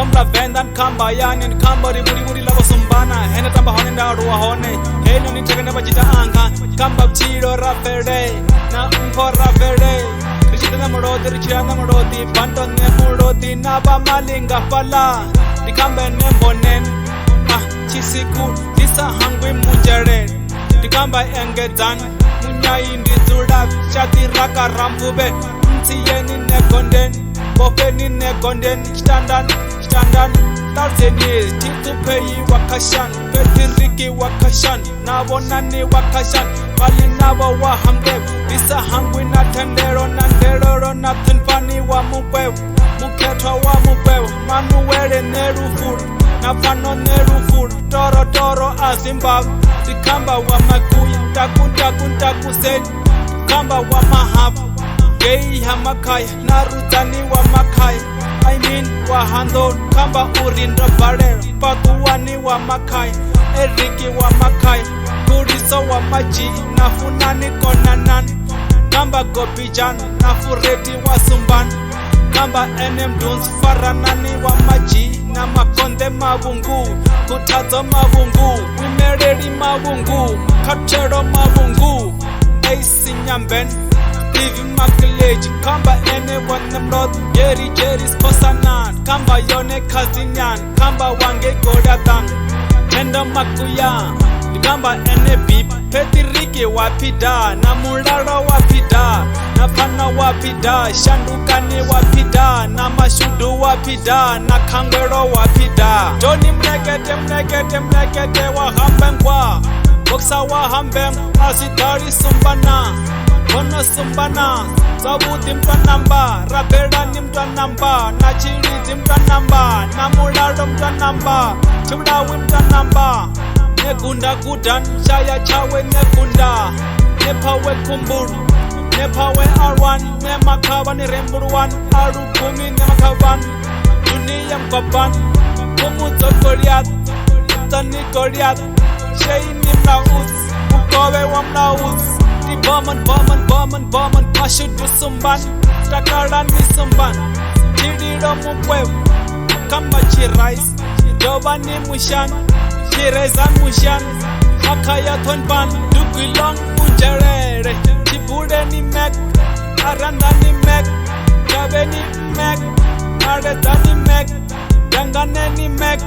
Jamla vendan kamba yani kamba rimuri lava sumbana hena tamba hone ndaruwa hone heno ni tegene bajita anga kamba chiro rafede na umpo rafede richitana murodi richana murodi banto ne murodi na ba malinga pala dikambe ne bonen chisiku disa hangwi munjare dikamba engedzan munyai ndizuda shati raka rambube mtiyeni ne gonden bofeni ne gonden standan thousand years titupeyi wakashan petiriki wakashan nabonani wakashan bali nabo wahamdev disa hangwi na tendero na nderoro na tenfani wa mukwew muketwa wa mukwew manuwele nerufur na fano nerufur toro azimbab dikamba wa makuya takuntakusen kamba wa mahab gei hamakaya narutani wa makaya I mean wa handon kamba urinda barera patuwani wa makaya eriki wa makaya kuriso wa maji nafunani konanan kamba gopijan nafureti wa sumban kamba enem duns faranani wa maji na makonde mabungu kutazo mabungu wimereri mabungu kachero mabungu eisi nyamben Stevie Makileji kamba ene wanamrod Jerry sposanan kamba yone kazinyan kamba wange godatan tendo makuya kamba ene bip petiriki wapida na mularo wapida na pana wapida shandukani wapida na mashudu wapida na kangwero wapida Johnny mnekete wahambengwa boksa wahambeng asidari sumbana Kono sumbana Zawudi mtanamba Rapera ni mtanamba Na chirizi mtanamba Na mularo mtanamba Chumdawi mtanamba Negunda gudan Shaya chawe negunda Nepawe kumburu Nepawe arwan Nemakawa ni remburuwan Arukumi nemakawan Dunia mkaban Kumuzo Goliath Tani Goliath Shei ni mlauz Ukowe wa mlauz Di Bowman Pashudu sumban Takarani sumban Chidiro mukwew Kamba chirais Jovani mushan Chirezan mushan Makaya thonban Dugilong munjarere Chibude ni mek Aranda ni mek Gabe ni mek Areta ni mek Dangane ni mek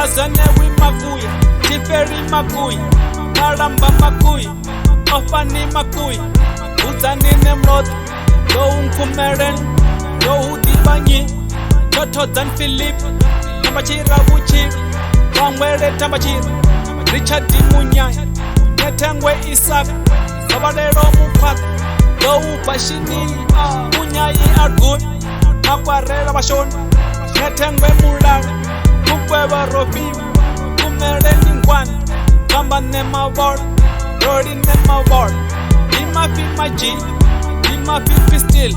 Azane wi makuya Chiperi makuya Karamba makuya Ofani makui Uzani nemrod Doun kumeren Dohu dibanyi Toto dan Philip Tambachira wuchi Wangwere tambachira Richard Dimunyai Netengwe Isaac Sabalero mukwak Dohu bashini Munyai argun Makwarera bashon Netengwe mular Mukwewa rofi Kumeren ningwan Kamba nema ward Rory nema ward Ima fi maji Ima fi pistol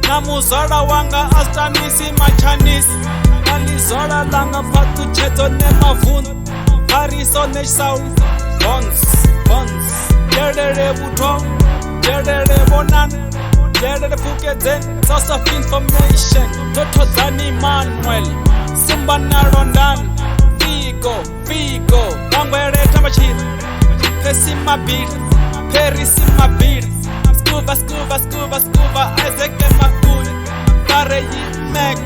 Namu zora wanga astanisi machanis Ali zora langa patu cheto nema vun Hariso neshau Bons Jerdere butong Jerdere bonan Jerdere fukezen Source of information Toto Zani Manuel Sumbana Rondan Figo Wangwere tambachir Pesi my beat, Paris in my beat. Scuba, Isaac and Makui. Kareyi Meg,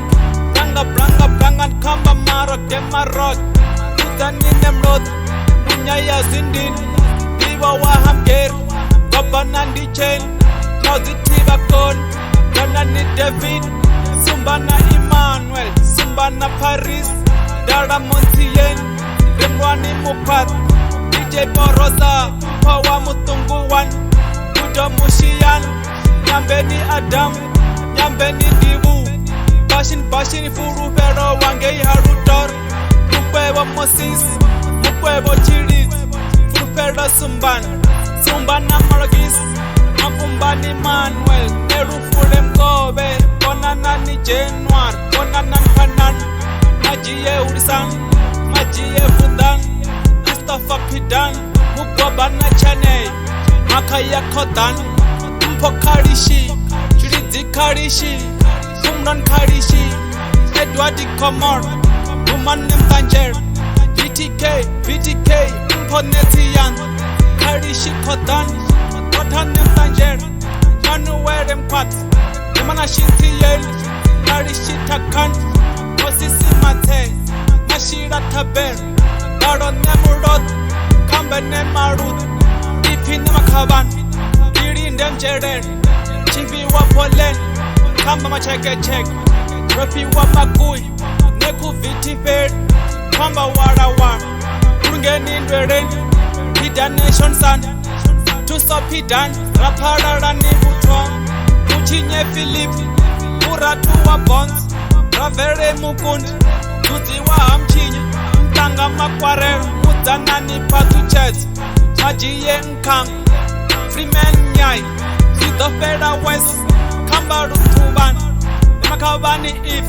Branga, Kamba Maro, Demarok. Utani Nemrod, Munyaya Zindin. Diva Waham Ger, Gobanandi Chain. Positive Code, Ganani David. Sumbana Emmanuel, Sumbana Paris. Dara Montien, Remwani Mupat. DJ Borosa, Pawa Mutunguwan, Udo Mushian, Nyambeni Adam, Nyambeni Dibu, Bashin Furu Vero Wange Harutor, Mukwewa Moses, Mukwewa Chiris, Furufera Sumbana Maragis, Makumbani Manuel, Neru Furem Kobe, Konanani Januar, Konanan Kanan, Majie Urisan, Majie Fudan, Mustafa Pidan, Mugwabana Chane, Makaya Kotan, Mpo Karishi, Chirizi Karishi, Sumran Karishi, Edward Komor. Shuman Nemtanjer, BTK, Ponetian, Karishi Kotan, Kotan Nemtanjer, Manuel Mpat, Yamanashinti Yel, Karishi Takan, Osisi Mate, Mashira Taber, Baron Nemurod, Kamba Nemarud, Ifi Nemakaban, Irin Demjeren, Chivi Wapolen, Kamba Macheke Check, Rafi Wamakui, Neku Vitiper, Kamba Warawa, Urungeni Ndweren, Hida Nation San, Tuso Pidan, Rapara Rani Butwa, Muchinye Philip, Muratuwa Bonds, Ravere Mukund, Tuziwa Amchinye, Mtanga Makwarel, Mutanani Patuchet, Majiye Nkang, Freeman Nyai, Sidofeda West, Kamba Rutuban, Makavani If,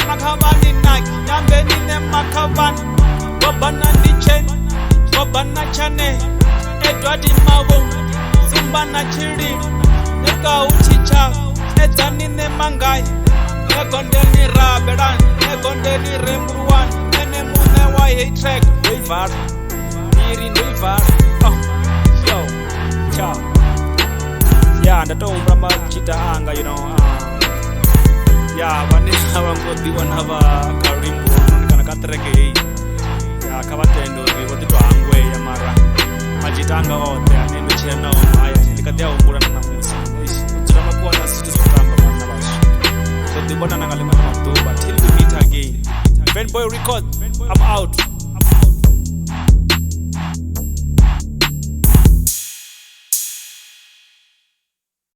Makavani Nike, Yambeni Nemakavan, Bobana Dichen, Bobana Chane, Edward Mabo, Zumbana Chiri, Eka Uchicha, Etani Nemangai, Egondeni Raberan, Egondeni Remruan, Enemune Wai Trek, Wevar, Irin Wevar, yo, ciao. Yeah, and the tom from Chita Anga, yeah, one is our good one have a Karimbo, and Kanakatreke, yeah, Kavatendo, we were the Angway, Yamara, Majitanga, or the Nino, Maya, and the Kadeo Muranamus, Dramaquana, so the one and a but till we meet again. Fanboy Record, I'm out.